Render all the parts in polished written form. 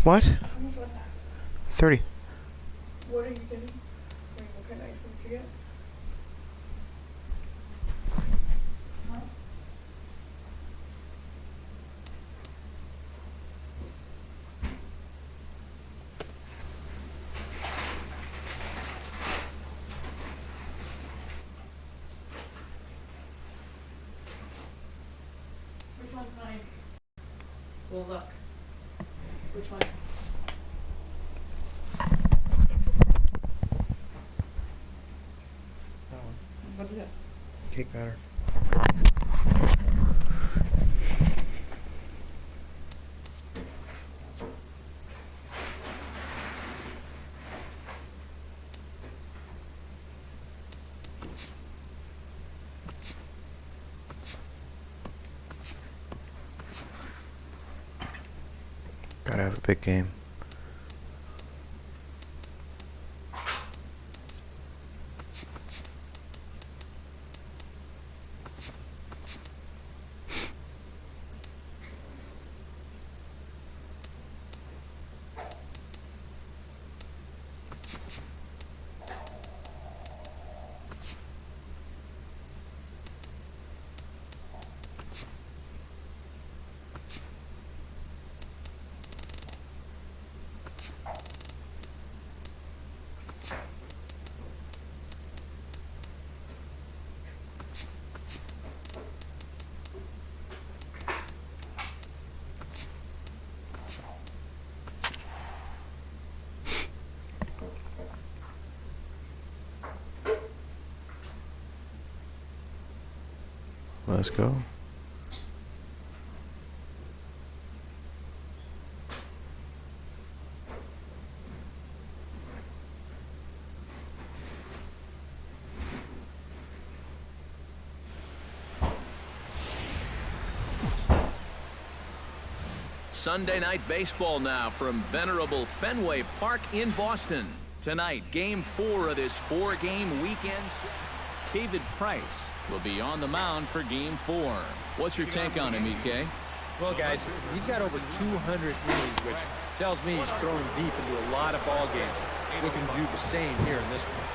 What? How much was that? 30. What are you getting? What kind of ice cream did you get? Huh? Which one's mine? Well, look. Which one? What is it? Cake batter. Gotta have a big game. Let's go. Sunday night baseball now from venerable Fenway Park in Boston. Tonight, Game 4 of this 4-game weekend. David Price will be on the mound for Game 4. What's your take on him, EK? Well, guys, he's got over 200 innings, which tells me he's throwing deep into a lot of ball games. Looking to do the same here in this one.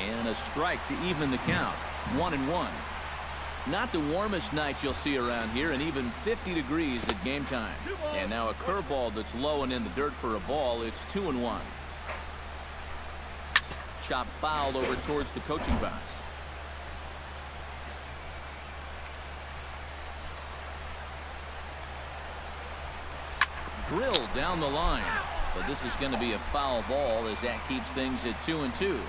And a strike to even the count. 1-1. Not the warmest night you'll see around here, and even 50 degrees at game time. And now a curveball that's low and in the dirt for a ball. It's 2-1. Chop foul over towards the coaching box. Drilled down the line, but this is going to be a foul ball as that keeps things at 2-2.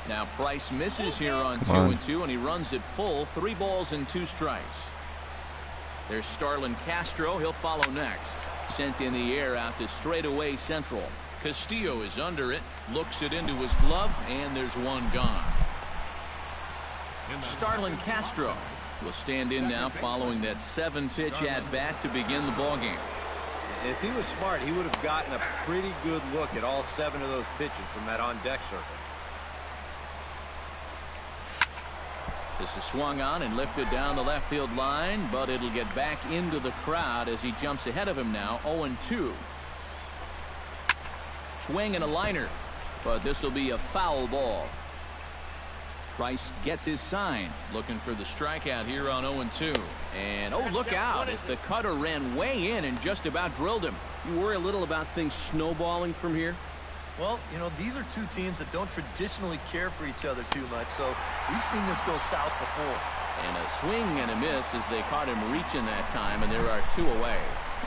Now Price misses here on 2-2, and he runs it full. 3 balls and 2 strikes. There's Starlin Castro. He'll follow next. Sent in the air out to straightaway central. Castillo is under it, looks it into his glove, and there's one gone. Starlin Castro will stand in now following that 7-pitch at-bat to begin the ballgame. If he was smart, he would have gotten a pretty good look at all 7 of those pitches from that on-deck circle. This is swung on and lifted down the left field line, but it'll get back into the crowd as he jumps ahead of him now. 0-2. Swing and a liner, but this will be a foul ball. Price gets his sign, looking for the strikeout here on 0-2. And oh, look out as the cutter ran way in and just about drilled him. You worry a little about things snowballing from here? Well, you know, these are 2 teams that don't traditionally care for each other too much, so we've seen this go south before. And a swing and a miss as they caught him reaching that time, and there are 2 away.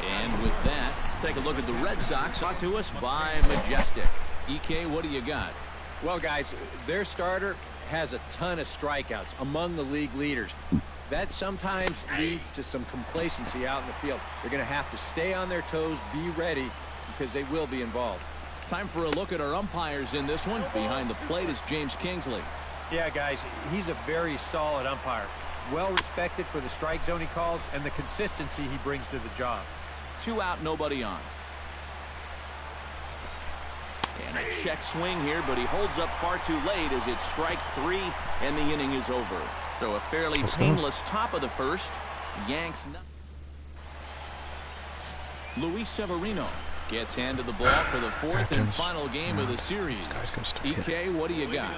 And with that, take a look at the Red Sox, brought to us by Majestic. EK, what do you got? Well, guys, their starter has a ton of strikeouts, among the league leaders. That sometimes leads to some complacency out in the field. They're going to have to stay on their toes, be ready, because they will be involved. Time for a look at our umpires in this one. Behind the plate is James Kingsley. Yeah, guys, he's a very solid umpire. Well respected for the strike zone he calls and the consistency he brings to the job. 2 out, nobody on. And a check swing here, but he holds up far too late as it's strike 3, and the inning is over. So a fairly painless top of the first. Yanks. Luis Severino gets handed the ball for the fourth and final game of the series. EK, what do you got?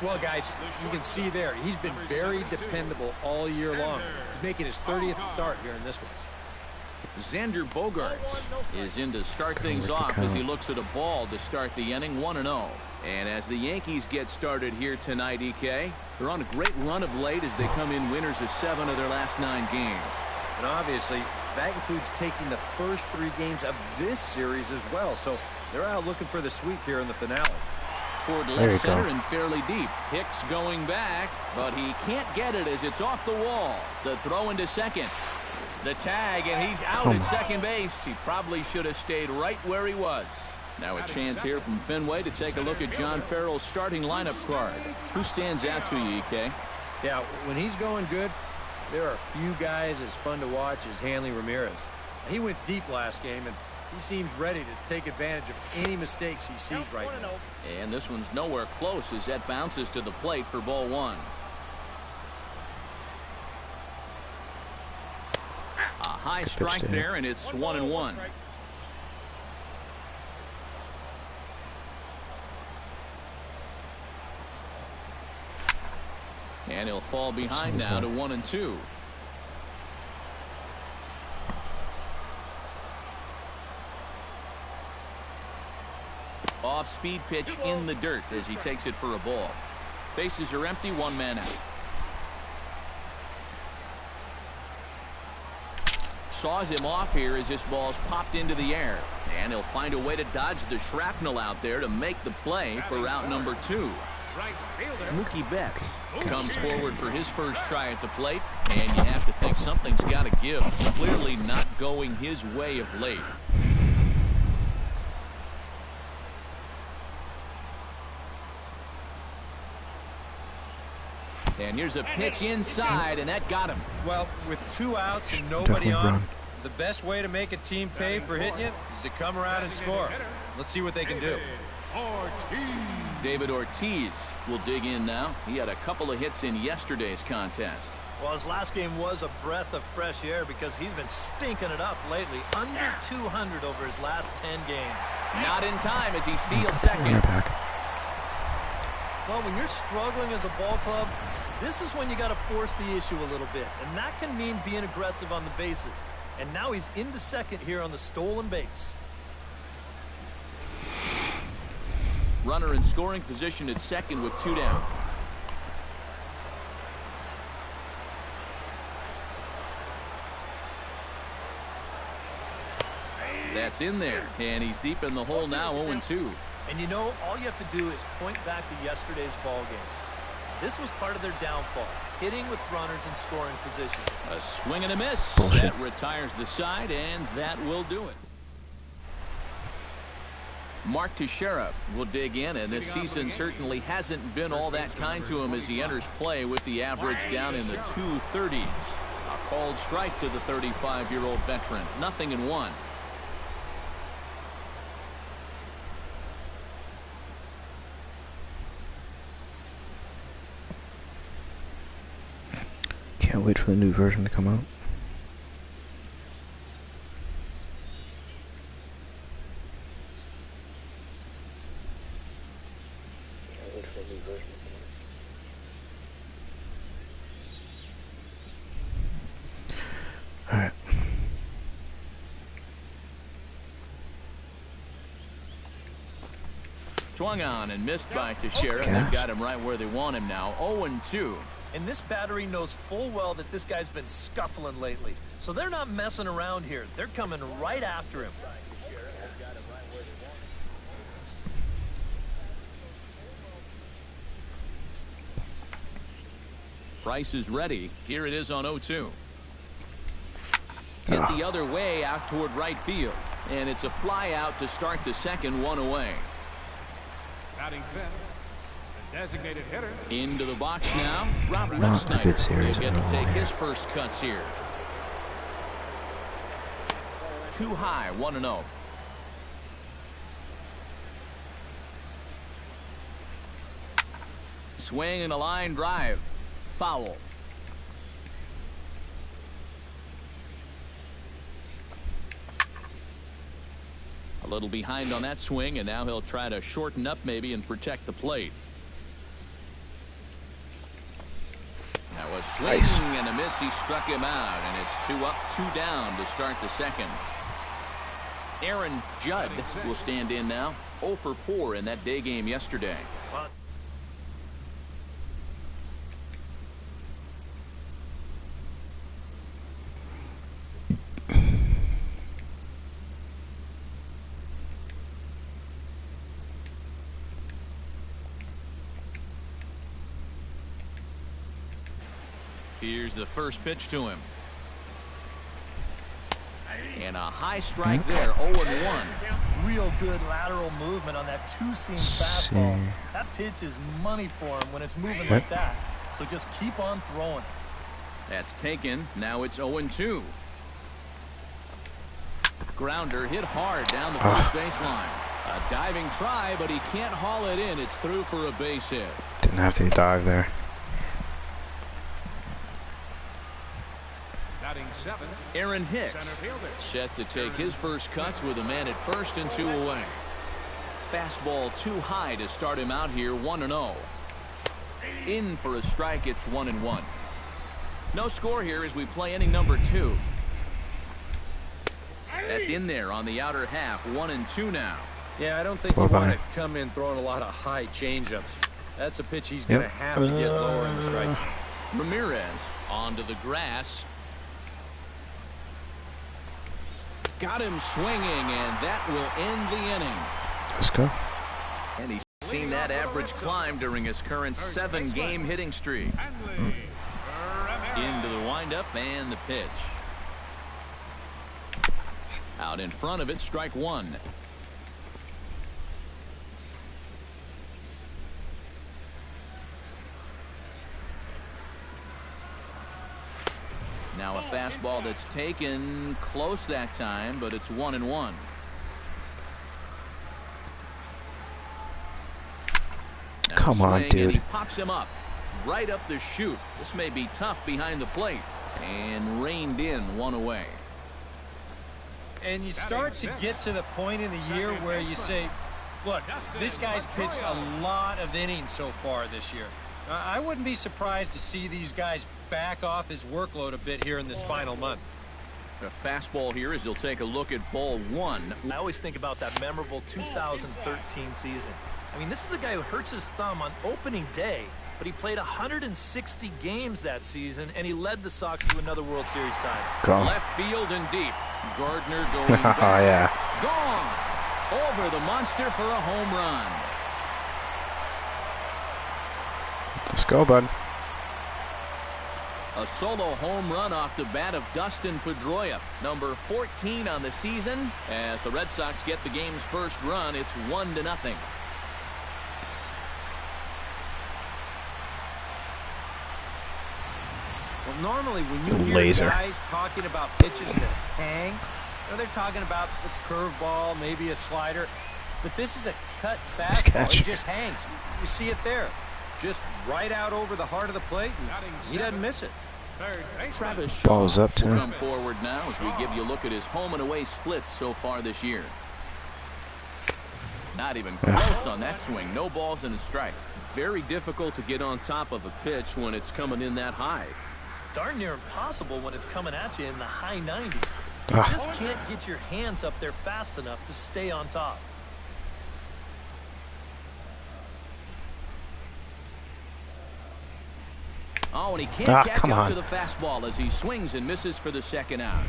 Well, guys, you can see there, he's been very dependable all year long. He's making his 30th start here in this one. Xander Bogaerts is in to start things off as he looks at a ball to start the inning, 1-0. And as the Yankees get started here tonight, EK, they're on a great run of late as they come in winners of 7 of their last 9 games. And obviously, that includes taking the first 3 games of this series as well. So they're out looking for the sweep here in the finale. Toward left center and fairly deep. Hicks going back, but he can't get it as it's off the wall. The throw into second. The tag, and he's out at second base. He probably should have stayed right where he was. Now a chance here from Fenway to take a look at John Farrell's starting lineup card. Who stands out to you, EK? Yeah, when he's going good, there are few guys as fun to watch as Hanley Ramirez. He went deep last game, and he seems ready to take advantage of any mistakes he sees right now. And this one's nowhere close as that bounces to the plate for ball 1. A high strike there, and it's 1-1. And he'll fall behind now to 1-2. Off-speed pitch in the dirt as he takes it for a ball. Bases are empty, 1 man out. Saws him off here as this ball's popped into the air. And he'll find a way to dodge the shrapnel out there to make the play for out number 2. Mookie Betts comes forward for his first try at the plate, and you have to think something's got to give. Clearly not going his way of late. And here's a pitch inside, and that got him. Well, with 2 outs and nobody on, the best way to make a team pay for hitting you is to come around and score. Let's see what they can do. David Ortiz will dig in now. He had a couple of hits in yesterday's contest. Well, his last game was a breath of fresh air because he's been stinking it up lately. Under 200 over his last 10 games. Not in time as he steals second. Well, when you're struggling as a ball club, this is when you got to force the issue a little bit. And that can mean being aggressive on the bases. And now he's into second here on the stolen base. Runner in scoring position at second with 2 down. That's in there, and he's deep in the hole now, 0-2. And you know, all you have to do is point back to yesterday's ball game. This was part of their downfall, hitting with runners in scoring position. A swing and a miss. That retires the side, and that will do it. Mark Teixeira will dig in, and this season certainly hasn't been all that kind to him as he enters play with the average down in the 230s. A called strike to the 35-year-old veteran. 0-1. Can't wait for the new version to come out. Alright. Swung on and missed by Teixeira. They've got him right where they want him now. 0-2. And this battery knows full well that this guy's been scuffling lately. So they're not messing around here. They're coming right after him. Price is ready. Here it is on 0-2. Hit the other way out toward right field. And it's a fly out to start the second, 1 away. Batting fifth, the designated hitter. Into the box now. Rob Not a good Refsnyder series will get at to take all. his first cuts here. Too high, 1-0. Swing and a line drive. Foul. A little behind on that swing, and now he'll try to shorten up maybe and protect the plate. That was swing and a miss. He struck him out, and it's 2 up, 2 down to start the second. Aaron Judd will stand in now. 0 for 4 in that day game yesterday. Here's the first pitch to him. And a high strike there, 0-1. Real good lateral movement on that two-seam fastball. That pitch is money for him when it's moving like that. So just keep on throwing. That's taken. Now it's 0-2. Grounder hit hard down the first baseline. A diving try, but he can't haul it in. It's through for a base hit. Didn't have to dive there. Aaron Hicks set to take his first cuts with a man at first and 2 away. Fastball too high to start him out here. 1-0. In for a strike. It's 1-1. No score here as we play inning number 2. That's in there on the outer half. 1-2 now. Yeah, I don't think you want to come in throwing a lot of high changeups. That's a pitch he's going to have to get lower in the strike. Ramirez onto the grass. Got him swinging, and that will end the inning. Let's go. And he's seen that average climb during his current 7-game hitting streak. Into the windup and the pitch. Out in front of it, strike 1. Now a fastball that's taken close that time, but it's 1-1. Come on, dude. And he pops him up right up the chute. This may be tough behind the plate, and reined in, 1 away. And you start to get to the point in the year where you say, look, this guy's pitched a lot of innings so far this year. I wouldn't be surprised to see these guys back off his workload a bit here in this final month. The fastball here as he'll take a look at ball 1. I always think about that memorable 2013 season. I mean, this is a guy who hurts his thumb on opening day, but he played 160 games that season, and he led the Sox to another World Series title. Gone. Left field and deep. Gardner going back. Oh, yeah. Gone. Over the monster for a home run. Let's go, bud. A solo home run off the bat of Dustin Pedroia, number 14 on the season. As the Red Sox get the game's first run, it's 1-0. Well, normally when you hear guys talking about pitches that hang, they're talking about the curveball, maybe a slider, but this is a cut fastball. It just hangs. You see it there. Just right out over the heart of the plate, and he doesn't miss it. Travis Ball's up will too. come forward now as we give you a look at his home and away splits so far this year. Not even close on that swing. No balls and a strike. Very difficult to get on top of a pitch when it's coming in that high. Darn near impossible when it's coming at you in the high 90s. You just can't get your hands up there fast enough to stay on top. Oh, and he can't catch up on. to the fastball as he swings and misses for the second out.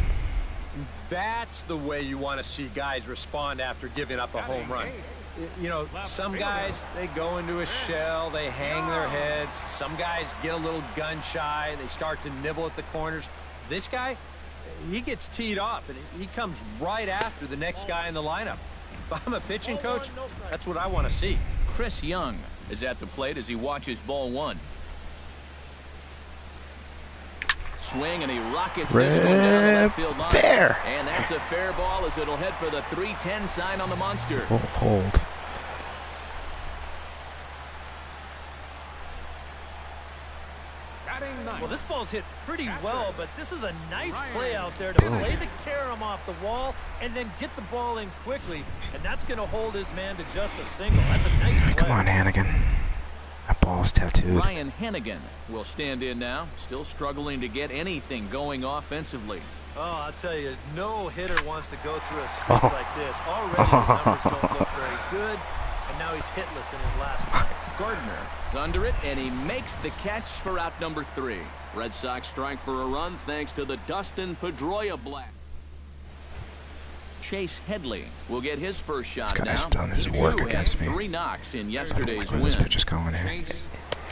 That's the way you want to see guys respond after giving up a home run. You know, some guys, they go into a shell, they hang their heads. Some guys get a little gun shy, they start to nibble at the corners. This guy, he gets teed off, and he comes right after the next guy in the lineup. If I'm a pitching coach, that's what I want to see. Chris Young is at the plate as he watches ball 1. Swing, and he rockets this one down the left field line. There. And that's a fair ball as it'll head for the 3-10 sign on the monster. Oh, hold. Well, this ball's hit pretty well, but this is a nice play out there to play the carom off the wall and then get the ball in quickly, and that's going to hold his man to just a single. That's a nice play. Come on, Hannigan. That ball's tattooed. Ryan Hannigan will stand in now, still struggling to get anything going offensively. Oh, I'll tell you, no hitter wants to go through a streak like this. Already the numbers don't look very good, and now he's hitless in his last time. Gardner is under it, and he makes the catch for out number 3. Red Sox strike for a run thanks to the Dustin Pedroia blast. Chase Headley will get his first shot This guy's now. done his work against me. 3 knocks in yesterday's Where this win. pitch is going here.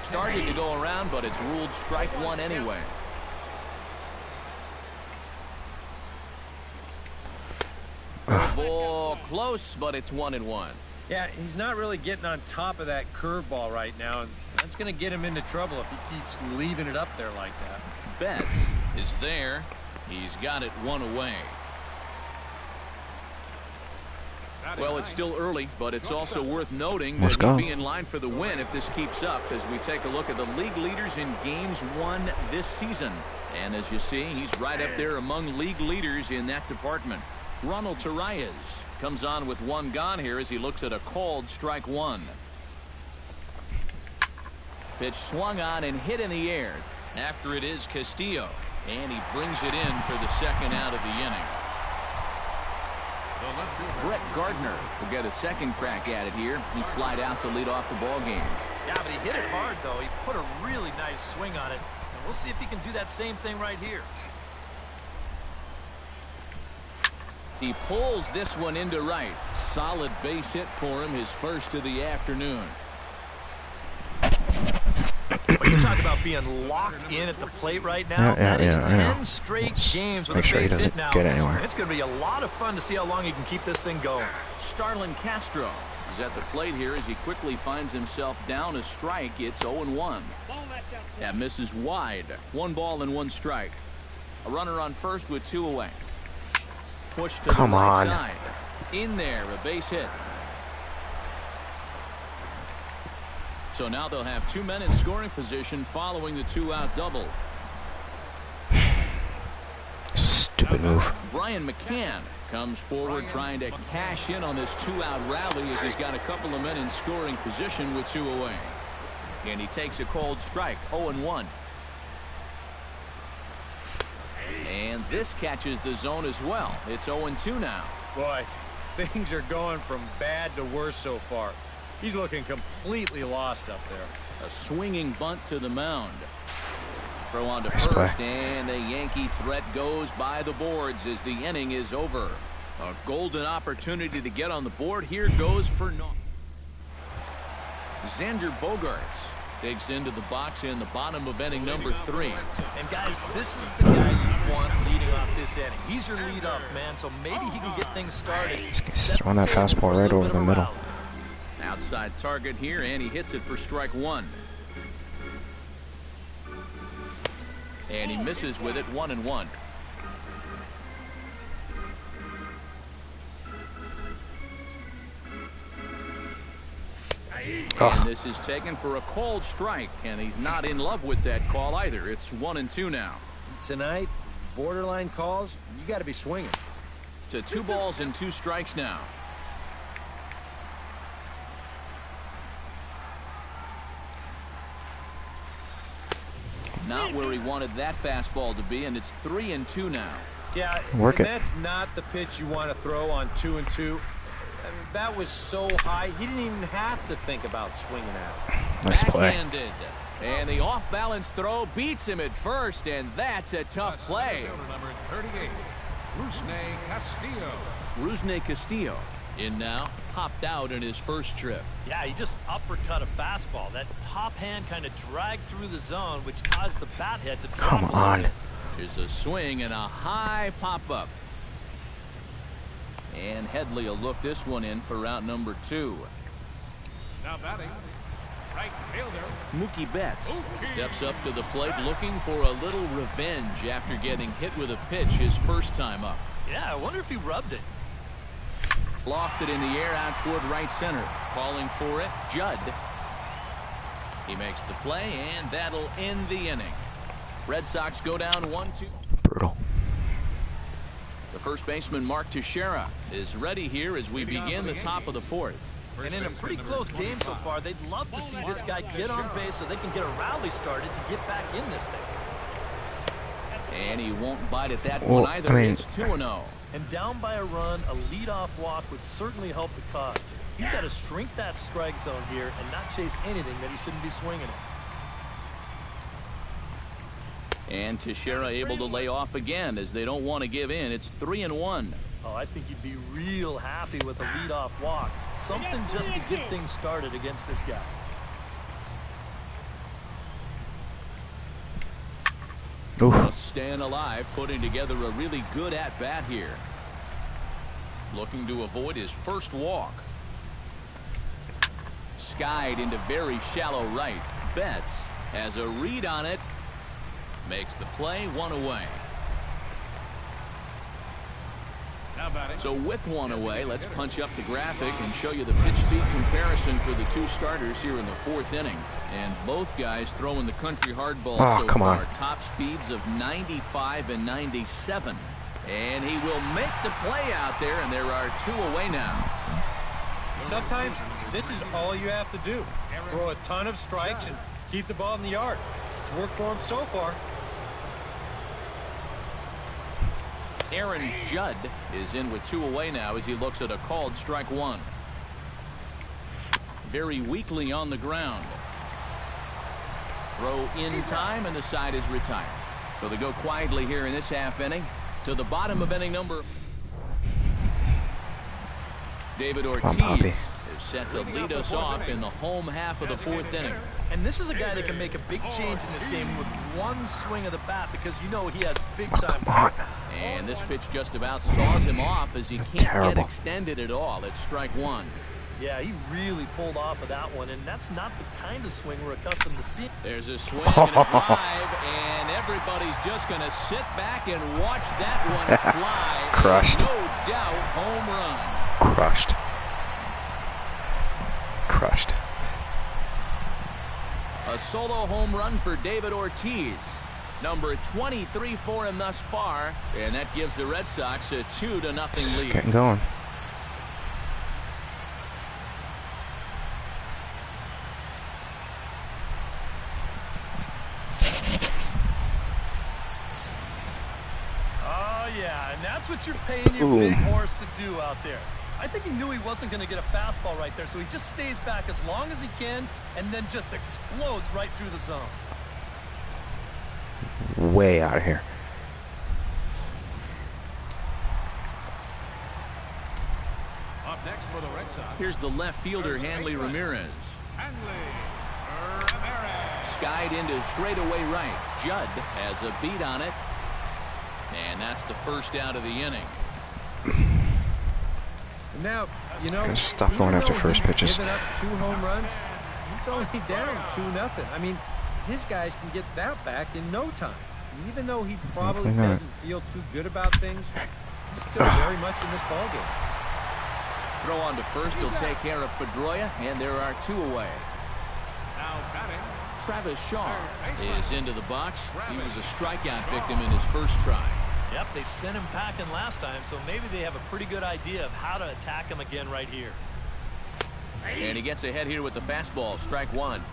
Started to go around, but it's ruled strike 1 anyway. Ball close, but it's 1-1. Yeah, he's not really getting on top of that curveball right now, and that's going to get him into trouble if he keeps leaving it up there like that. Betts is there. He's got it 1 away. Well, it's still early, but it's also worth noting that he'll be in line for the win if this keeps up as we take a look at the league leaders in games won this season. And as you see, he's right up there among league leaders in that department. Ronald Torreyes comes on with 1 gone here as he looks at a called strike 1. Pitch swung on and hit in the air. After it is Castillo, and he brings it in for the second out of the inning. Brett Gardner will get a second crack at it here. He flied out to lead off the ball game. Yeah, but he hit it hard, though. He put a really nice swing on it, and we'll see if he can do that same thing right here. He pulls this one into right. Solid base hit for him, his first of the afternoon. Well, you talk about being locked in at the plate right now. That is 10 straight games with a base hit now. Get anywhere. It's going to be a lot of fun to see how long he can keep this thing going. Starlin Castro is at the plate here as he quickly finds himself down a strike. It's 0-1. That misses wide. 1 ball and 1 strike. A runner on first with 2 away. Push to the right side. In there, a base hit. So now they'll have 2 men in scoring position following the 2-out double. Stupid move. Brian McCann comes forward trying to cash in on this 2-out rally as he's got a couple of men in scoring position with 2 away. And he takes a cold strike, 0-1. And this catches the zone as well. It's 0-2 now. Boy, things are going from bad to worse so far. He's looking completely lost up there. A swinging bunt to the mound. Throw on to first, and the Yankee threat goes by the boards as the inning is over. A golden opportunity to get on the board. Here goes for naught. Xander Bogaerts digs into the box in the bottom of inning number 3. And guys, this is the guy you want leading off this inning. He's your leadoff man, so maybe he can get things started. He's throwing that fastball right over the middle. Outside target here, and he hits it for strike 1. And he misses with it, 1-1. And this is taken for a called strike, and he's not in love with that call either. It's 1-2 now. Tonight, borderline calls, you got to be swinging. To 2 balls and 2 strikes now. Not where he wanted that fastball to be, and it's 3-2 now. Yeah, that's not the pitch you want to throw on 2-2. I mean, that was so high, he didn't even have to think about swinging at it. Nice play. Backhanded. And the off-balance throw beats him at first, and that's a tough play. Number 38, Rusney Castillo in now, popped out in his first trip. Yeah, he just uppercut a fastball. That top hand kind of dragged through the zone, which caused the bat head to drop. Come on. There's a swing and a high pop-up. And Headley will look this one in for route number 2. Now batting, right fielder Mookie Betts steps up to the plate looking for a little revenge after getting hit with a pitch his first time up. Yeah, I wonder if he rubbed it. Lofted in the air out toward right center. Calling for it, Judd. He makes the play, and that'll end the inning. Red Sox go down 1-2. Brutal. The first baseman, Mark Teixeira, is ready here as we begin the top of the fourth. And in a pretty close game so far, they'd love to see this guy get on base so they can get a rally started to get back in this thing. And he won't bite at that Well, one either. I mean, It's 2-0. And down by a run, a leadoff walk would certainly help the cause. He's got to shrink that strike zone here and not chase anything that he shouldn't be swinging at. And Teixeira able to lay off again as they don't want to give in. It's 3-1. Oh, I think he'd be real happy with a leadoff walk. Something just to get things started against this guy. Oof. Staying alive, putting together a really good at-bat here. Looking to avoid his first walk. Skied into very shallow right. Betts has a read on it. Makes the play, 1 away. So with 1 away, let's punch up the graphic and show you the pitch speed comparison for the two starters here in the 4th inning. And both guys throwing the country hardball so far. Top speeds of 95 and 97. And he will make the play out there, and there are 2 away now. Sometimes this is all you have to do. Throw a ton of strikes and keep the ball in the yard. It's worked for him so far. Aaron Judd is in with 2 away now as he looks at a called strike 1. Very weakly on the ground. Throw in time, and the side is retired. So they go quietly here in this half inning to the bottom of inning number. David Ortiz is set to lead us off in the home half of the 4th inning. And this is a guy that can make a big change in this game with one swing of the bat because you know he has big-time power. And this pitch just about saws him off as he can't get extended at all. It's strike 1. Yeah, he really pulled off of that one, and that's not the kind of swing we're accustomed to seeing. There's a swing and a drive, and everybody's just going to sit back and watch that one fly. Crushed. No doubt, home run. Crushed. Crushed. A solo home run for David Ortiz. Number 23 for him thus far, and that gives the Red Sox a 2-0 It's lead. getting going. Oh, yeah, and that's what you're paying your big horse to do out there. I think he knew he wasn't going to get a fastball right there, so he just stays back as long as he can and then just explodes right through the zone. Way out of here. Up next for the Red Sox. Here's the left fielder, Hanley Ramirez. Skied into straightaway right. Judd has a beat on it. And that's the first out of the inning. Now, you know, Gotta stop going after first pitches. Giving up 2 home runs, he's only down 2-0. I mean, his guys can get that back in no time. And even though he probably doesn't feel too good about things, he's still very much in this ballgame. Throw on to first. He'll take care of Pedroia, and there are 2 away. Now batting. Travis Shaw is into the box. He was a strikeout victim in his first try. Yep, they sent him packing last time, so maybe they have a pretty good idea of how to attack him again right here. And he gets ahead here with the fastball. Strike 1.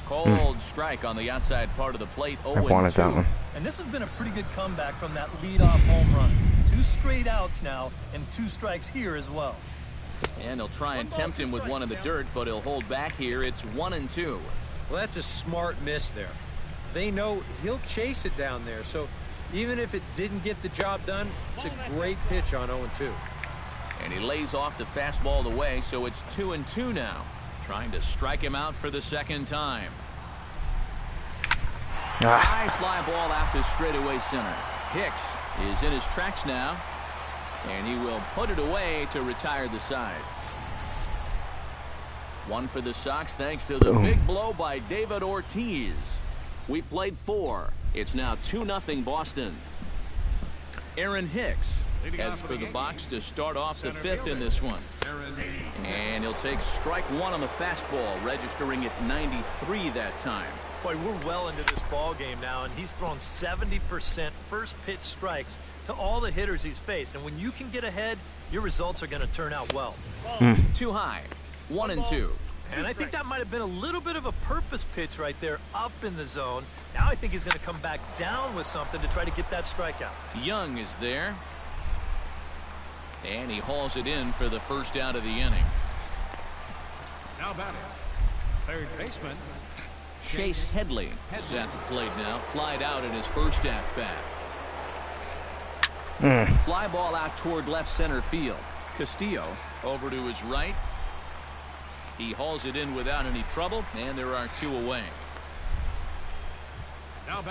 Cold strike on the outside part of the plate. 0-2. I wanted that one. And this has been a pretty good comeback from that leadoff home run. 2 straight outs now and 2 strikes here as well. And he'll try and tempt him with one in the dirt, but he'll hold back here. It's 1-2. Well, that's a smart miss there. They know he'll chase it down there, so even if it didn't get the job done, it's a great pitch on 0-2. And he lays off the fastball away, so it's 2-2 now. Trying to strike him out for the second time. High fly ball out to straightaway center. Hicks is in his tracks now, and he will put it away to retire the side. 1 for the Sox thanks to the big blow by David Ortiz. We played 4. It's now 2-0 Boston. Aaron Hicks Heads for the box to start off the fifth in this one. And he'll take strike one on the fastball, registering at 93 that time. Boy, we're well into this ball game now, and he's thrown 70% first pitch strikes to all the hitters he's faced. And when you can get ahead, your results are going to turn out well. Too high. 1-2. And I think that might have been a little bit of a purpose pitch right there up in the zone. Now I think he's going to come back down with something to try to get that strikeout. Young is there. And he hauls it in for the first out of the inning. Now batting, third baseman Chase Headley is at the plate now. Flied out in his first at-bat. Fly ball out toward left center field. Castillo over to his right. He hauls it in without any trouble, and there are two away.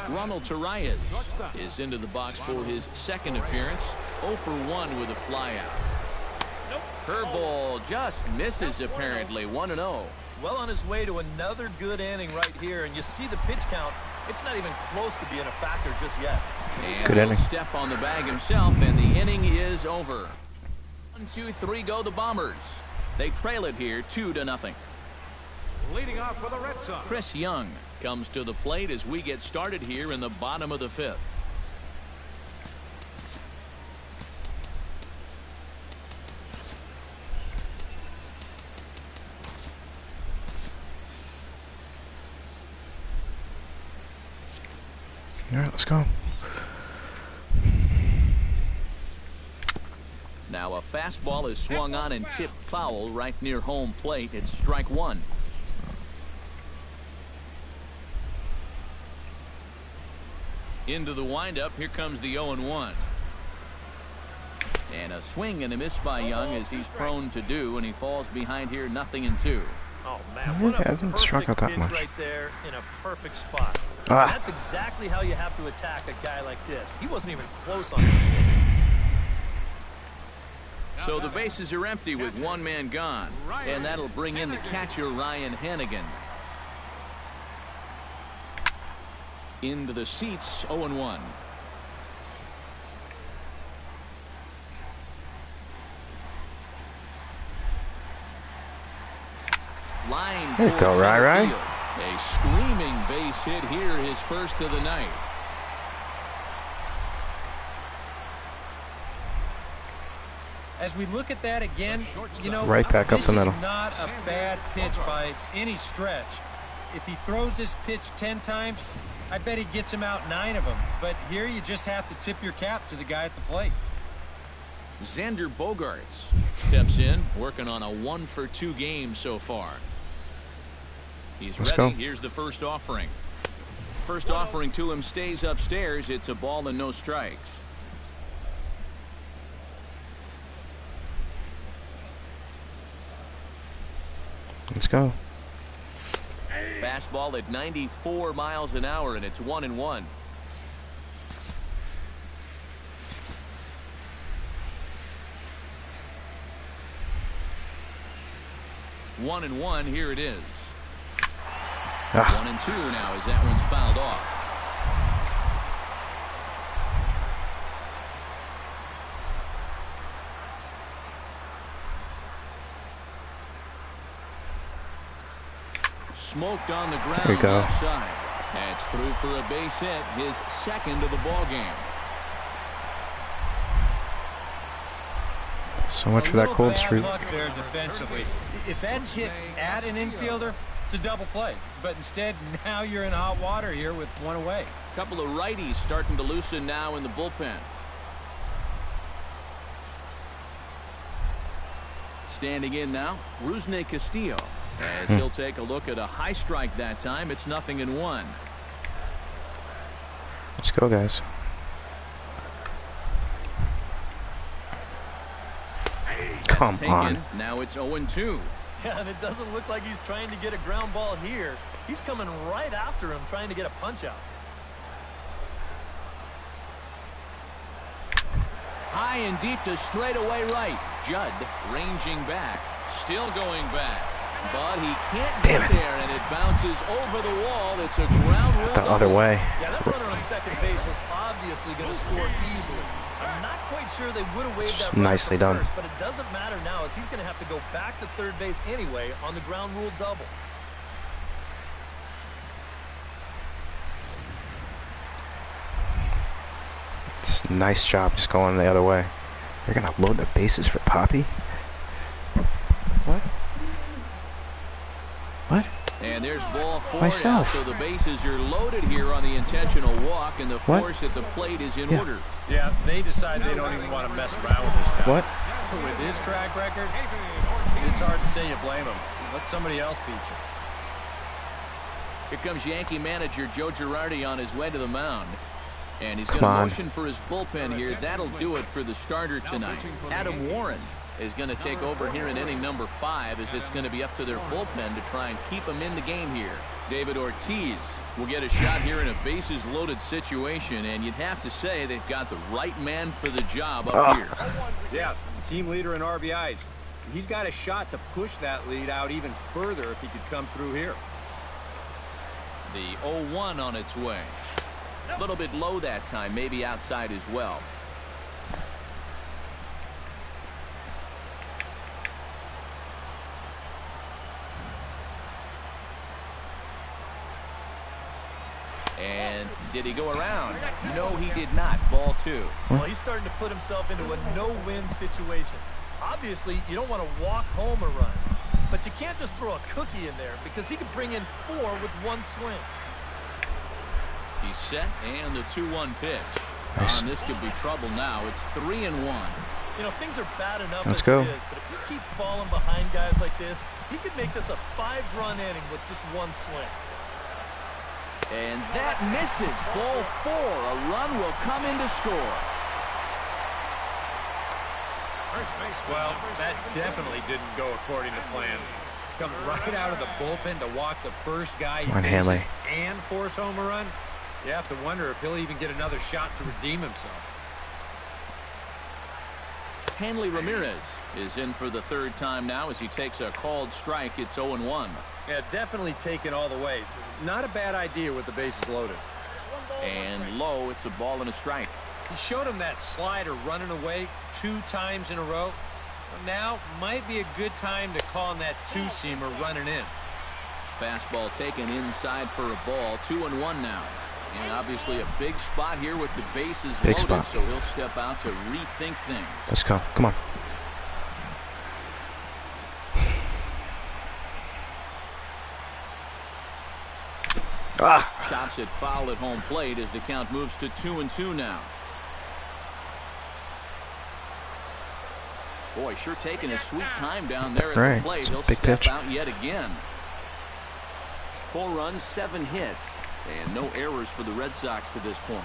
Ronald Torreyes is into the box for his second appearance. 0 for 1 with a flyout. Curveball just misses apparently. 1-0. Well on his way to another good inning right here, and you see the pitch count. It's not even close to being a factor just yet. And good inning. Step on the bag himself, and the inning is over. 1, 2, 3 go the Bombers. They trail it here 2-0. leading off for the Red Sox. Chris Young comes to the plate as we get started here in the bottom of the fifth. All right, let's go. Now a fastball is swung on and tipped foul right near home plate. It's strike one. Into the windup. Here comes the 0-1. And a swing and a miss by Young, as he's prone to do, and he falls behind here 0-2. Oh man, what a hasn't struck out that pitch much. right there in a perfect spot. Ah. That's exactly how you have to attack a guy like this. He wasn't even close on it. So the bases are empty with one man gone, and that'll bring in the catcher Ryan Hannigan. Into the seats, 0-1. Line There you towards go, center Rai. field. A screaming base hit here, his first of the night. As we look at that again, you know, Right back up this the middle. is not a bad pitch by any stretch. If he throws this pitch 10 times, I bet he gets him out 9 of them. But here you just have to tip your cap to the guy at the plate. Xander Bogaerts steps in, working on a 1-for-2 game so far. He's Let's ready. go. Here's the first offering. First offering to him stays upstairs. It's a ball and no strikes. Let's go. Fastball at 94 miles an hour, and it's 1-1. One and one, here it is. 1-2 now as that one's fouled off. Smoked on the ground. There you go. Left side. That's through for a base hit, his second of the ball game. So much for that cold streak. Luck there defensively. If that's hit at an infielder, it's a double play. But instead, now you're in hot water here with one away. A couple of righties starting to loosen now in the bullpen. Standing in now, Rusney Castillo. As he'll take a look at a high strike that time. It's 0-1. Let's go, guys. Come on. Now it's 0-2. Yeah, and it doesn't look like he's trying to get a ground ball here. He's coming right after him, trying to get a punch out. High and deep to straightaway right. Judd ranging back. Still going back. But he can't Damn get it. there, and it bounces over the wall. It's a ground rule The other double. way. Yeah, that runner on second base was obviously going to score easily. I'm not quite sure they would have waved that run Nicely for done. first, but it doesn't matter now as he's going to have to go back to third base anyway on the ground rule double. It's a nice job just going the other way. They're gonna load the bases for Poppy? What? What? And there's ball 4 Myself. now, so the bases are loaded here on the intentional walk, and the What? force at the plate is in Yeah. order. Yeah, they decide they don't even want to mess around with this guy. What? So with his track record, it's hard to say you blame him. Let somebody else beat you. Here comes Yankee manager Joe Girardi on his way to the mound. And he's going Come to on. motion for his bullpen here. That'll do it for the starter tonight. Adam Warren is going to take over here in inning number 5 as it's going to be up to their bullpen to try and keep him in the game here. David Ortiz will get a shot here in a bases loaded situation, and you'd have to say they've got the right man for the job up here. Yeah, team leader in RBIs. He's got a shot to push that lead out even further if he could come through here. The 0-1 on its way. A little bit low that time, maybe outside as well. And did he go around? No, he did not. Ball 2. Well, he's starting to put himself into a no-win situation. Obviously, you don't want to walk home a run, but you can't just throw a cookie in there because he could bring in 4 with one swing. He's set, and the 2-1 pitch. Nice. This could be trouble now. It's 3-1. You know, things are bad enough Let's as go. it is, but if you keep falling behind guys like this, he could make this a 5-run inning with just one swing. And that misses. Ball 4. A run will come in to score. Well, that definitely didn't go according to plan. Comes right out of the bullpen to walk the first guy he Come on, faces Hanley. and force home a run. You have to wonder if he'll even get another shot to redeem himself. Hanley Ramirez is in for the 3rd time now as he takes a called strike. It's 0-1. Yeah, definitely taken all the way. Not a bad idea with the bases loaded. And low, it's a ball and a strike. He showed him that slider running away 2 times in a row. Now might be a good time to call on that 2-seamer running in. Fastball taken inside for a ball. 2-1 now. And obviously a big spot here with the bases Big loaded, spot. so he'll step out to rethink things. Let's go. Come on. Ah! Chops it foul at home plate as the count moves to 2-2 now. Boy, sure taking a sweet time down there at Right, the plate. it's a He'll big step pitch. out yet again. 4 runs, 7 hits, and no errors for the Red Sox to this point.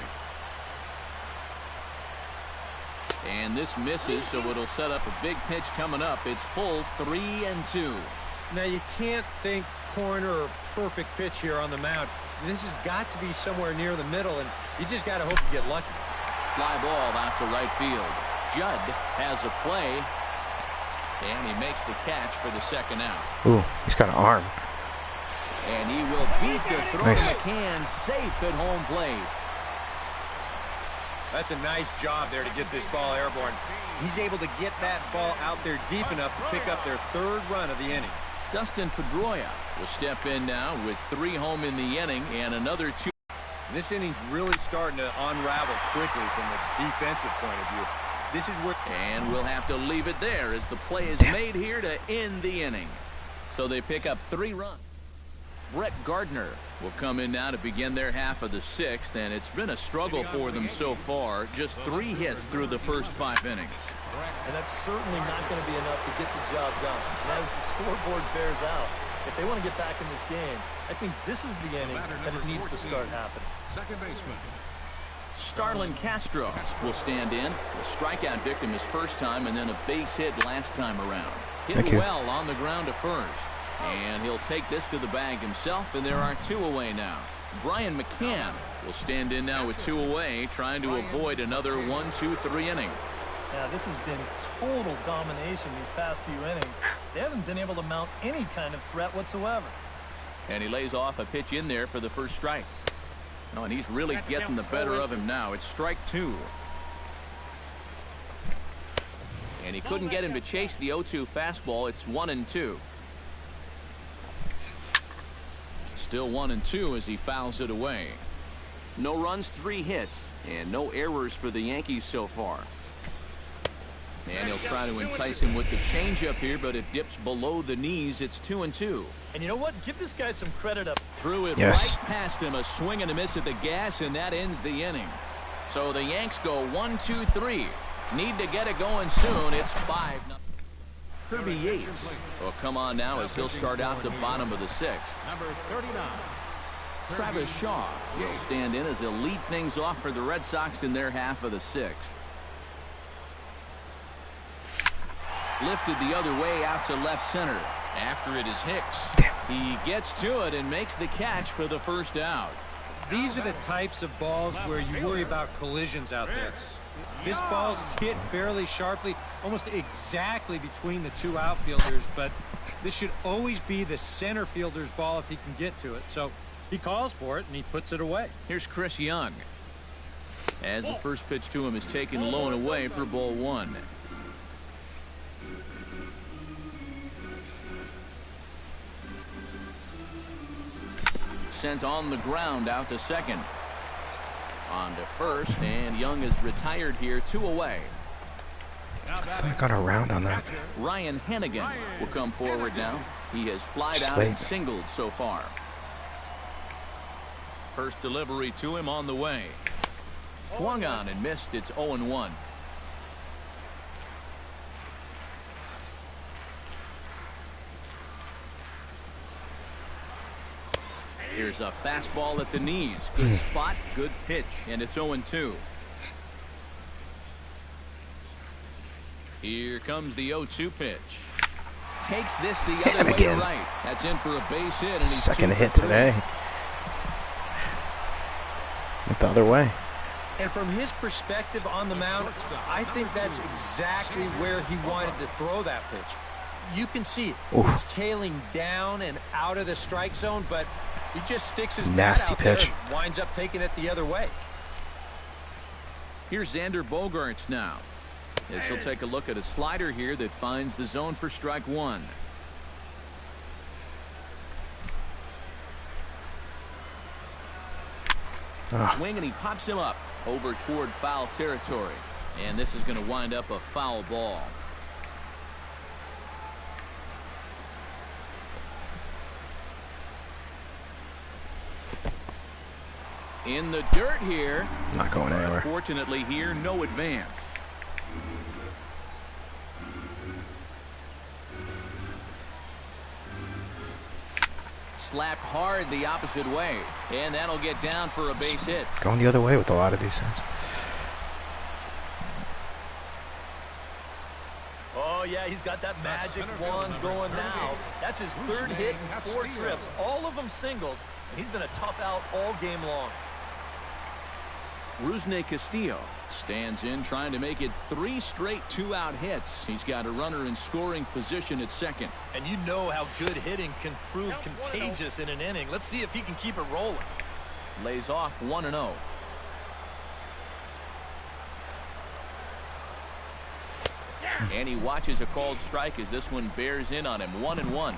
And this misses, so it'll set up a big pitch coming up. It's full 3-2. Now you can't think corner or perfect pitch here on the mound. This has got to be somewhere near the middle, and you just got to hope you get lucky. Fly ball out to right field. Judd has a play, and he makes the catch for the 2nd out. Ooh, he's got an arm. And he will beat the throw Nice. to McCann, safe at home plate. That's a nice job there to get this ball airborne. He's able to get that ball out there deep enough to pick up their 3rd run of the inning. Dustin Pedroia will step in now with 3 home in the inning and another 2. This inning's really starting to unravel quickly from a defensive point of view. This is where... And we'll have to leave it there as the play is made here to end the inning. So they pick up 3 runs. Brett Gardner will come in now to begin their half of the 6th, and it's been a struggle for them so far. Just 3 hits through the first 5 innings. And that's certainly not going to be enough to get the job done. And as the scoreboard bears out, if they want to get back in this game, I think this is the inning that it needs to start happening. Second baseman. Starlin Castro will stand in. The strikeout victim his first time, and then a base hit last time around. Thank Hit you. well on the ground to first. And he'll take this to the bag himself, and there are 2 away now. Brian McCann will stand in now with 2 away, trying to avoid another 1-2-3 inning. Yeah, this has been total domination these past few innings. They haven't been able to mount any kind of threat whatsoever. And he lays off a pitch in there for the first strike. Oh, and he's really getting the better of him now. It's strike 2. And he couldn't get him to chase the 0-2 fastball. It's 1-2. Still 1-2 as he fouls it away. No runs, 3 hits, and no errors for the Yankees so far. And he'll try to entice him with the changeup here, but it dips below the knees. It's 2-2. And you know what? Give this guy some credit up. Threw it right past him, a swing and a miss at the gas, and that ends the inning. So the Yanks go 1-2-3. Need to get it going soon. It's 5-0. Kirby Yates will come on now as he'll start out the bottom of the 6th. Number 39. Travis Shaw will stand in as he'll lead things off for the Red Sox in their half of the 6th. Lifted the other way out to left center. After it is Hicks. He gets to it and makes the catch for the first out. These are the types of balls where you worry about collisions out there. This ball's hit fairly sharply, almost exactly between the 2 outfielders, but this should always be the center fielder's ball if he can get to it. So he calls for it and he puts it away. Here's Chris Young as the first pitch to him is taken low and away for ball 1. Sent on the ground out to second. On to first, and Young is retired here, 2 away. I got around on that. Ryan Hennigan will come forward now. He has flied out and singled so far. First delivery to him on the way. Swung on and missed. It's 0-1. Here's a fastball at the knees. Good spot, good pitch, and it's 0-2. Here comes the 0-2 pitch. Takes this the other way to right. That's in for a base hit. And he's second hit today. Went the other way. And from his perspective on the mound, I think that's exactly where he wanted to throw that pitch. You can see it. It's tailing down and out of the strike zone, but he just sticks his nasty pitch. And winds up taking it the other way. Here's Xander Bogaerts now. As he'll take a look at a slider here that finds the zone for strike 1. Swing and he pops him up over toward foul territory. And this is going to wind up a foul ball. In the dirt here. Not going anywhere. Fortunately here, no advance. Slapped hard the opposite way. And that'll get down for a base hit. Going the other way with a lot of these things. Oh, yeah, he's got that magic wand going now. That's his 3rd hit in 4 trips. All of them singles. And he's been a tough out all game long. Rusney Castillo stands in trying to make it 3 straight 2-out hits. He's got a runner in scoring position at second. And you know how good hitting can prove contagious in an inning. Let's see if he can keep it rolling. Lays off 1-0. And he watches a called strike as this one bears in on him. 1-1.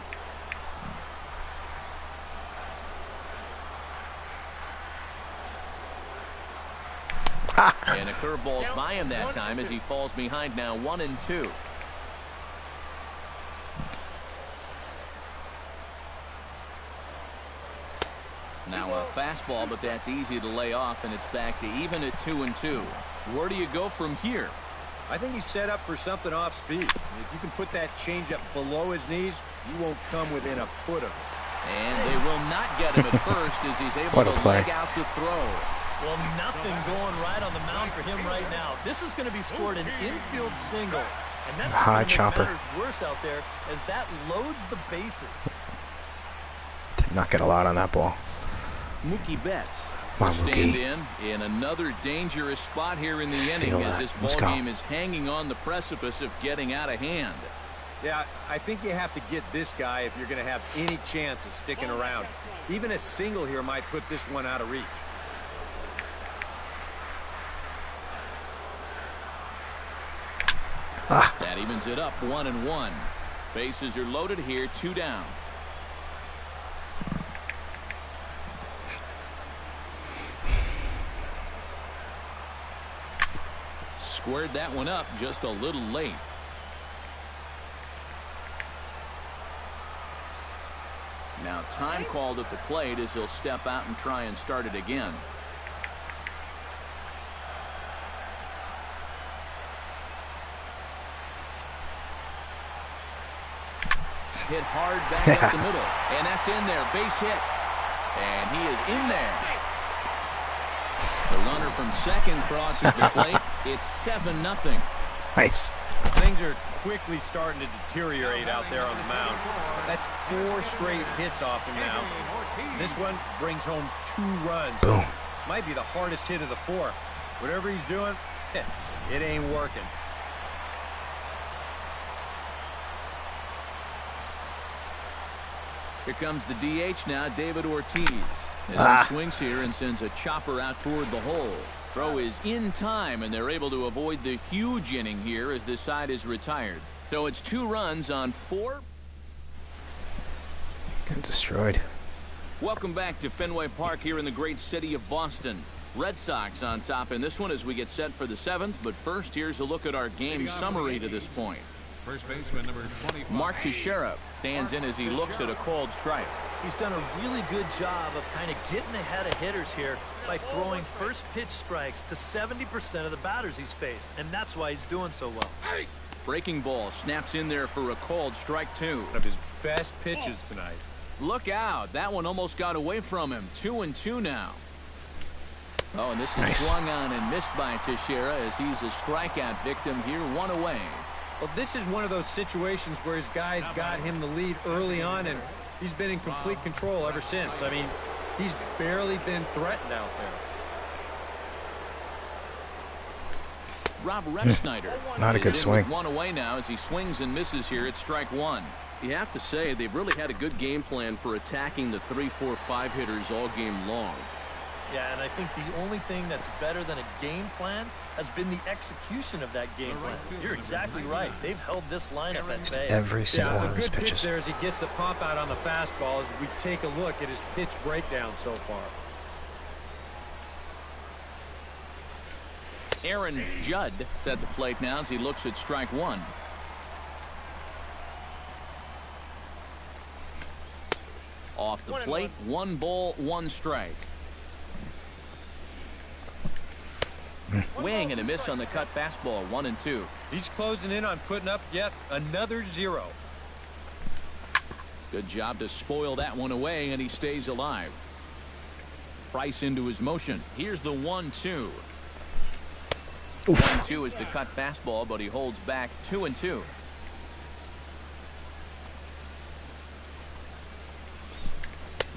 And a curveball's by him that time as he falls behind now 1-2. Now a fastball, but that's easy to lay off, and it's back to even at 2-2. Where do you go from here? I think he's set up for something off speed. If you can put that changeup below his knees, you won't come within a foot of it. And they will not get him at first as he's able to leg out the throw. Well, nothing going right on the mound for him right now. This is going to be scored an infield single. And that's high chopper. Worse out there as that loads the bases. Did not get a lot on that ball. Mookie Betts Come on, Stand Mookie. in another dangerous spot here in the inning Feel as that. this Let's ball go. game is hanging on the precipice of getting out of hand. Yeah, I think you have to get this guy if you're going to have any chance of sticking around. Even a single here might put this one out of reach. That evens it up 1-1. Bases are loaded here, 2 down. Squared that one up just a little late. Now time called at the plate as he'll step out and try and start it again. Hit hard back up the middle, and that's in there, base hit, and he is in there. The runner from second crosses the plate. It's 7-0. Nice. Things are quickly starting to deteriorate out there on the mound. That's 4 straight hits off him now. This one brings home 2 runs. Boom. Might be the hardest hit of the 4. Whatever he's doing, it ain't working. Here comes the DH now, David Ortiz. As he swings here and sends a chopper out toward the hole. Throw is in time, and they're able to avoid the huge inning here as this side is retired. So it's 2 runs on 4. Got destroyed. Welcome back to Fenway Park here in the great city of Boston. Red Sox on top in this one as we get set for the 7th. But first, here's a look at our game summary to this point. First baseman number 25. Mark Teixeira stands in as he looks at a called strike. He's done a really good job of kind of getting ahead of hitters here by throwing first pitch strikes to 70% of the batters he's faced, and that's why he's doing so well. Breaking ball snaps in there for a called strike 2. One of his best pitches tonight. Look out. That one almost got away from him. 2-2 now. Oh, and this is Nice. swung on and missed by Teixeira as he's a strikeout victim here, 1 away. Well, this is one of those situations where his guys got him the lead early on, and he's been in complete control ever since. I mean, he's barely been threatened out there. Rob Refsnyder. Not a good is in with swing. 1 away now as he swings and misses here at strike 1. You have to say they've really had a good game plan for attacking the 3, 4, 5 hitters all game long. Yeah, and I think the only thing that's better than a game plan has been the execution of that game plan. You're exactly right. They've held this lineup at bay. Every single one A of his good pitch pitches. there as he gets the pop out on the fastball as we take a look at his pitch breakdown so far. Aaron Judd is at the plate now as he looks at strike 1. Off the plate, 1 ball, 1 strike. Swing and a miss on the cut fastball, 1-2. He's closing in on putting up yet another 0. Good job to spoil that one away, and he stays alive. Price into his motion. Here's the 1-2. 1-2 is the cut fastball, but he holds back 2-2.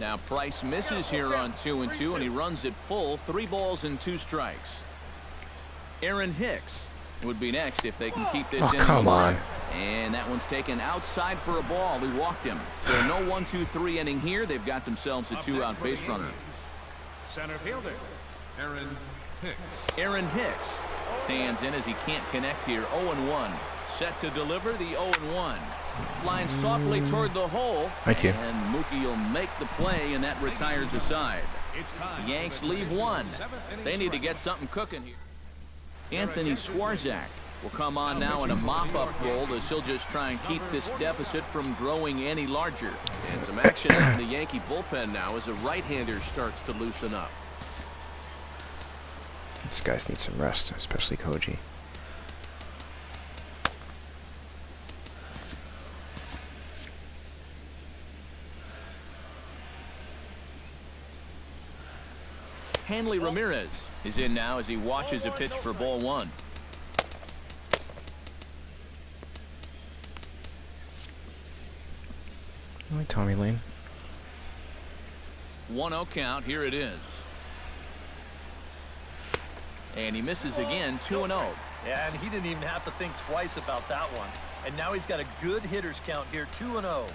Now Price misses here on 2-2, and he runs it full, 3 balls and 2 strikes. Aaron Hicks would be next if they can keep this in. Come on. And that one's taken outside for a ball. He walked him. So no 1-2-3 inning here. They've got themselves a 2-out base runner. Center fielder, Aaron Hicks. Aaron Hicks stands in as he can't connect here. 0-1. Set to deliver the 0-1. Lines softly toward the hole. Thank you. And Mookie will make the play, and that retires the side. It's time The Yanks for the leave traditional 1. 7th inning They need to stretch. get something cooking here. Anthony Swarzak will come on now in a mop-up role as he'll just try and keep this deficit from growing any larger. And some action in the Yankee bullpen now as a right-hander starts to loosen up. These guys need some rest, especially Koji. Hanley Ramirez is in now as he watches a pitch for ball 1. I like Tommy Lane. 1-0 count. Here it is. And he misses again, 2-0. Yeah, and he didn't even have to think twice about that one. And now he's got a good hitters count here, 2-0.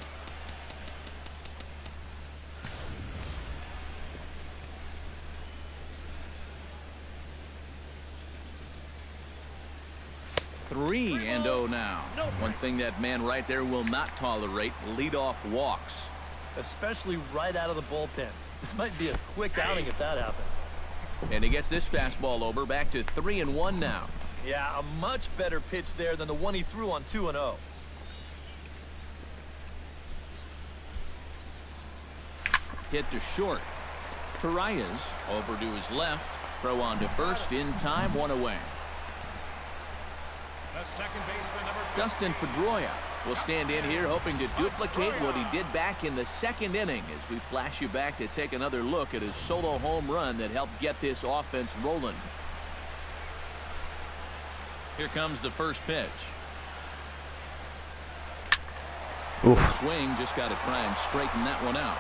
Three and 0 now. One thing that man right there will not tolerate, leadoff walks. Especially right out of the bullpen. This might be a quick outing if that happens. And he gets this fastball over, back to 3-1 now. Yeah, a much better pitch there than the one he threw on 2-0. Hit to short. Torreyes over to his left. Throw on to first in time, 1 away. The second baseman, number Dustin Pedroia will stand in here hoping to duplicate what he did back in the second inning as we flash you back to take another look at his solo home run that helped get this offense rolling. Here comes the first pitch. Oof. Swing, just got to try and straighten that one out.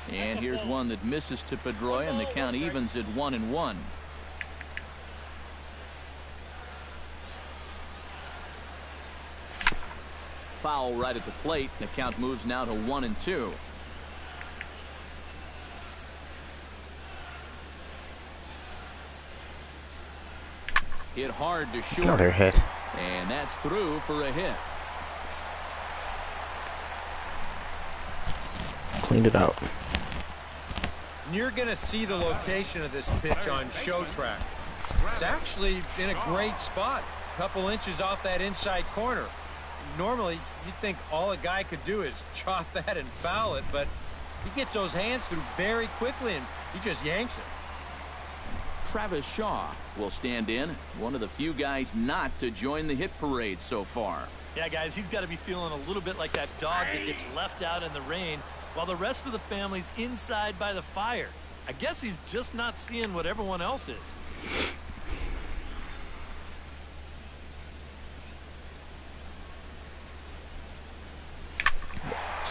And here's one that misses to Pedroia, and the count evens at 1-1. Foul right at the plate. The count moves now to 1-2. Hit hard to short. Another hit. And that's through for a hit. Cleaned it out. You're going to see the location of this pitch on show track. It's actually in a great spot, a couple inches off that inside corner. Normally, you'd think all a guy could do is chop that and foul it, but he gets those hands through very quickly, and he just yanks it. Travis Shaw will stand in, one of the few guys not to join the hit parade so far. Yeah, guys, he's got to be feeling a little bit like that dog that gets left out in the rain while the rest of the family's inside by the fire. I guess he's just not seeing what everyone else is.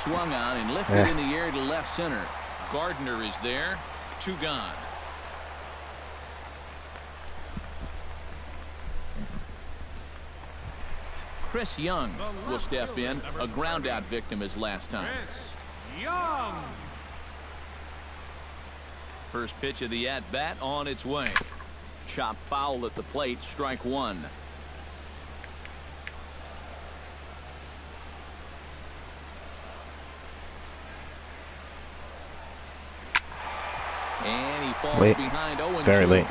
Swung on and lifted in the air to left center. Gardner is there. 2 gone. Chris Young will step in, a ground out victim as last time. Chris Young. First pitch of the at bat on its way. Chop foul at the plate, strike 1. And he falls behind 0-2. Very late.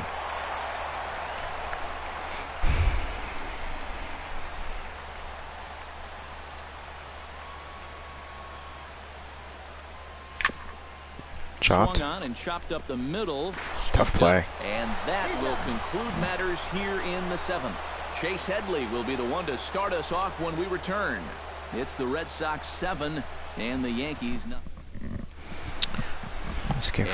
Chopped. Swung on and chopped up the middle. Tough play. And that will conclude matters here in the 7th. Chase Headley will be the one to start us off when we return. It's the Red Sox 7 and the Yankees 9. Let's give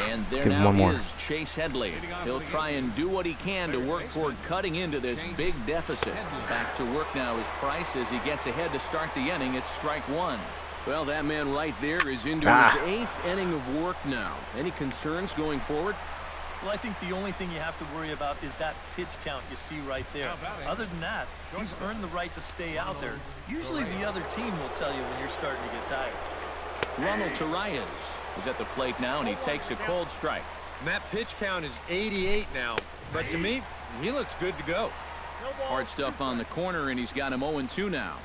now one more. Is Chase Headley. He'll try and do what he can to work toward cutting into this big deficit. Back to work now is Price as he gets ahead to start the inning. It's strike 1. Well, that man right there is into his 8th inning of work now. Any concerns going forward? Well, I think the only thing you have to worry about is that pitch count you see right there. Other than that, he's earned the right to stay out there. Usually the other team will tell you when you're starting to get tired. Ronald Torreyes is at the plate now, and he takes a cold strike. And that pitch count is 88 now, but to me, he looks good to go. Hard stuff on the corner, and he's got him 0-2 now.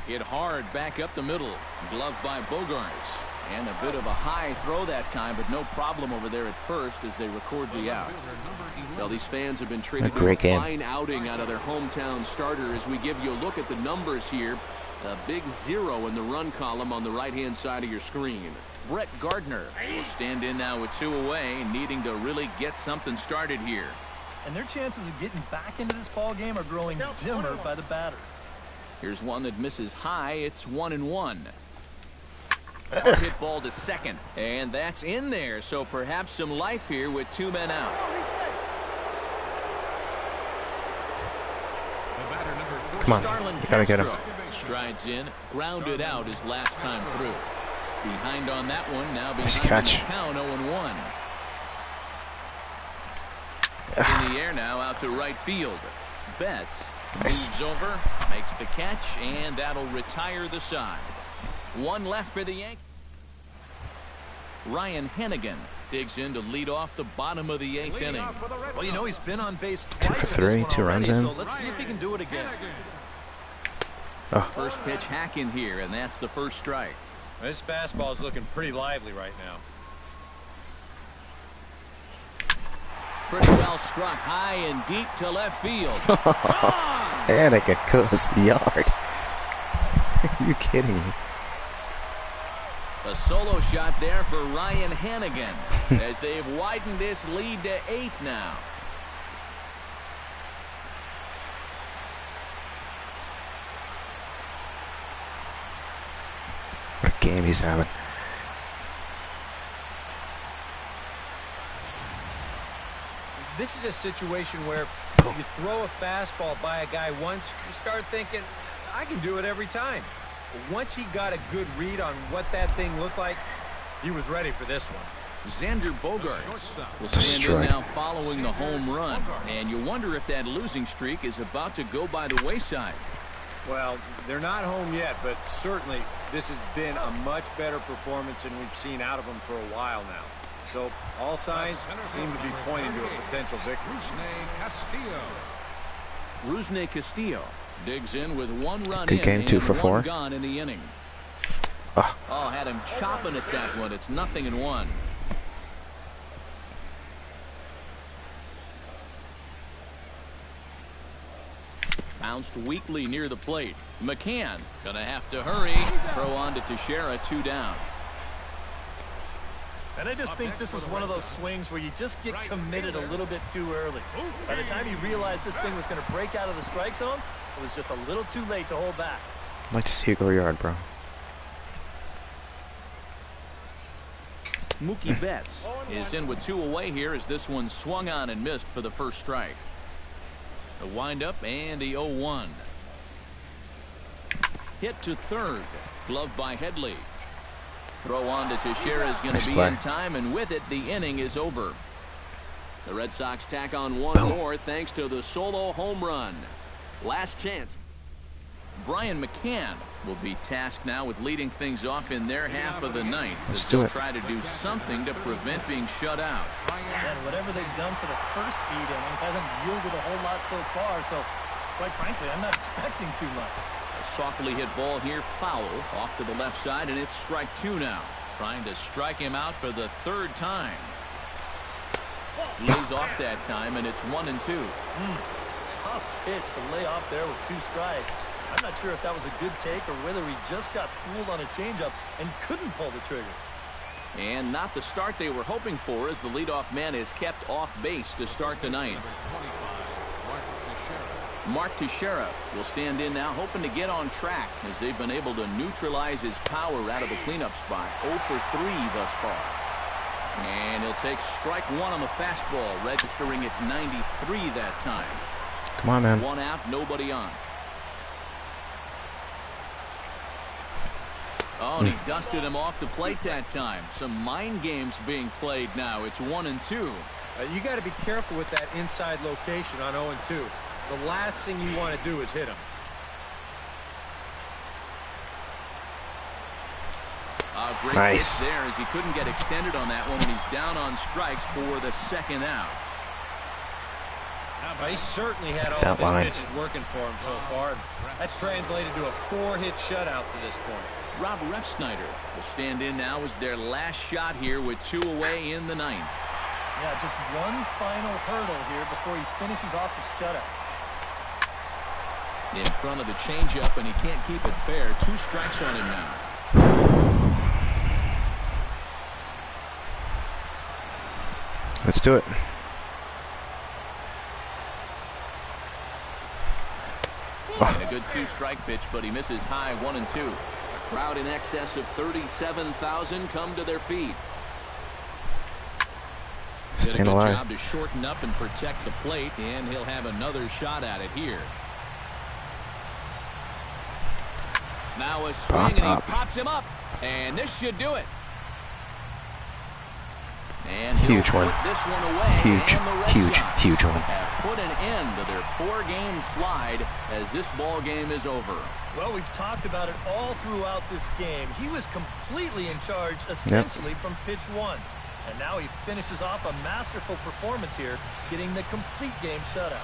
Hit hard back up the middle. Gloved by Bogarts. And a bit of a high throw that time, but no problem over there at first as they record the out. Well, these fans have been treated to a fine outing out of their hometown starter as we give you a look at the numbers here. A big 0 in the run column on the right-hand side of your screen. Brett Gardner will stand in now with 2 away, needing to really get something started here. And their chances of getting back into this ball game are growing dimmer by the batter. Here's one that misses high. It's 1-1. Hard hit ball to second, and that's in there. So perhaps some life here with 2 men out. Come on, Starlin you gotta get him. strides in, grounded out his last time through. Behind on that one, now behind Nice in the catch. count, 0-1. In the air now, out to right field. Betts Nice. moves over, makes the catch, and that'll retire the side. One left for the Yankees. Ryan Hennigan digs in to lead off the bottom of the 8th inning. Well, you know, he's been on base 2 twice for in 3, this one 2 runs already, in. so let's see if he can do it again. Oh, First pitch hack in here, and that's the first strike. This fastball is looking pretty lively right now. Pretty well struck high and deep to left field. and it goes yard. Are you kidding me? A solo shot there for Ryan Hennigan as they've widened this lead to 8 now. What a game he's having. This is a situation where you throw a fastball by a guy once, you start thinking, I can do it every time. But once he got a good read on what that thing looked like, he was ready for this one. Xander Bogaerts will stand Destroyed. in now following the home run. And you wonder if that losing streak is about to go by the wayside. Well, they're not home yet, but certainly this has been a much better performance than we've seen out of them for a while now. So all signs seem to be pointing to a potential victory. Rusney Castillo digs in with 1 run Good in game, 2 and for 4. 1 gone in the inning. Oh, Oh, had him chopping at that one. It's 0-1. Bounced weakly near the plate. McCann gonna have to hurry. Throw on to Teixeira, 2 down. And I just think this is one of those swings where you just get committed a little bit too early. By the time you realized this thing was going to break out of the strike zone, it was just a little too late to hold back. I'd like to see you go yard, bro. Mookie Betts is in with 2 away here as this one swung on and missed for the first strike. The windup and the 0-1. Hit to third. Gloved by Headley. Throw on to Teixeira is going Nice to be play. in time, and with it, the inning is over. The Red Sox tack on 1 Boom. more thanks to the solo home run. Last chance. Brian McCann will be tasked now with leading things off in their half of the ninth. Let's as do they'll it. try to do something to prevent being shut out. And whatever they've done for the first 8 innings hasn't yielded a whole lot so far. So, quite frankly, I'm not expecting too much. A softly hit ball here, foul, off to the left side, and it's strike 2 now. Trying to strike him out for the 3rd time. Lays off that time, and it's 1-2. Tough pitch to lay off there with 2 strikes. I'm not sure if that was a good take or whether he just got fooled on a changeup and couldn't pull the trigger. And not the start they were hoping for, as the leadoff man is kept off base to start the 9th. Mark Teixeira will stand in now, hoping to get on track as they've been able to neutralize his power out of the cleanup spot. 0 for 3 thus far. And he'll take strike 1 on the fastball, registering at 93 that time. Come on, man. 1 out, nobody on. Oh, and he dusted him off the plate that time. Some mind games being played now. It's 1-2. You got to be careful with that inside location on 0-2. The last thing you want to do is hit him. Great Nice. hit there as he couldn't get extended on that one, and he's down on strikes for the 2nd out. He certainly had all That of his line. pitches working for him so far. That's translated to a 4-hit shutout to this point. Rob Refsnyder will stand in now as their last shot here with 2 away in the 9th. Yeah, just one final hurdle here before he finishes off the shutout. In front of the changeup, and he can't keep it fair. 2 strikes on him now. Let's do it. And a good 2-strike pitch, but he misses high. 1-2. A crowd in excess of 37,000 come to their feet. Did a Staying good alive. job to shorten up and protect the plate, and he'll have another shot at it here. Now a swing, and he pops him up. And this should do it. And huge one. This one away. Huge one. Have put an end to their 4-game slide as this ball game is over. Well, we've talked about it all throughout this game. He was completely in charge, essentially, from pitch 1. And now he finishes off a masterful performance here, getting the complete game shutout.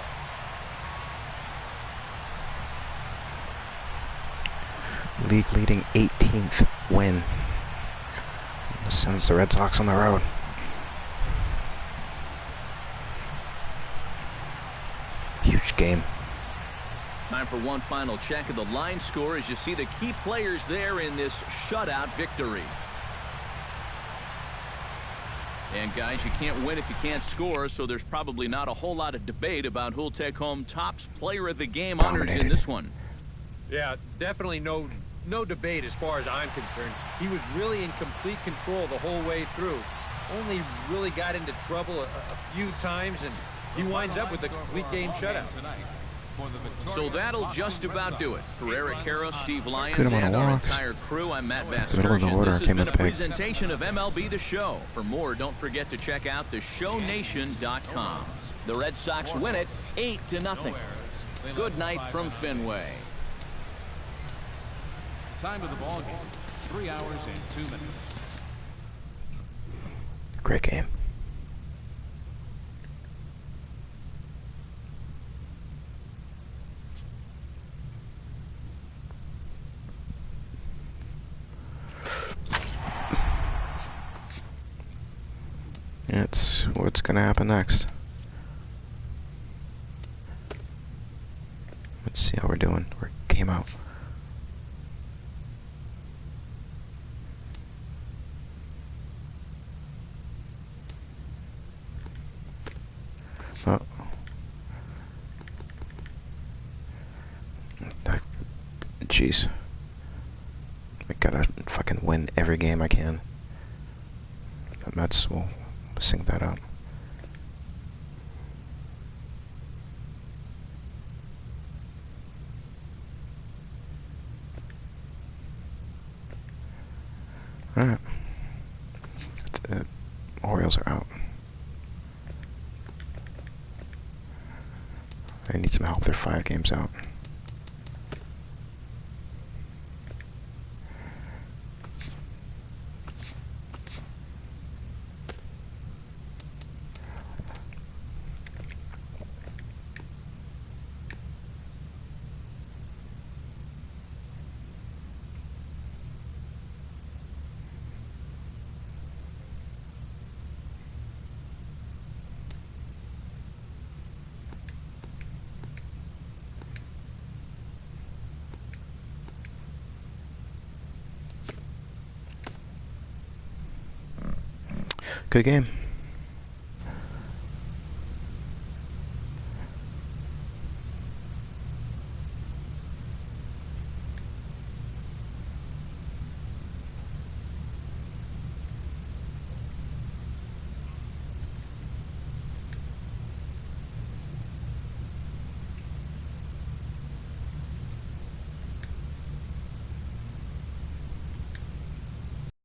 League leading 18th win. This sends the Red Sox on the road. Huge game. Time for one final check of the line score as you see the key players there in this shutout victory. And guys, you can't win if you can't score, so there's probably not a whole lot of debate about who'll take home Topps Player of the Game honors in this one. Yeah, definitely no debate as far as I'm concerned. He was really in complete control the whole way through. Only really got into trouble a few times, and he winds up with a complete game shutout. So that'll just about do it. For Eric Harrow, Steve Lyons, and our entire crew, I'm Matt Vasgersian. This has been a presentation of MLB The Show. For more, don't forget to check out theshownation.com. The Red Sox win it 8-0. Good night from Fenway. Time of the ball game, 3 hours and 2 minutes. Great game. It's what's gonna happen next. Let's see how we're doing. We came out. Oh. Jeez. I gotta fucking win every game I can. The Mets will sync that up. Alright. The Orioles are out. They need some help. They're 5 games out. Good game.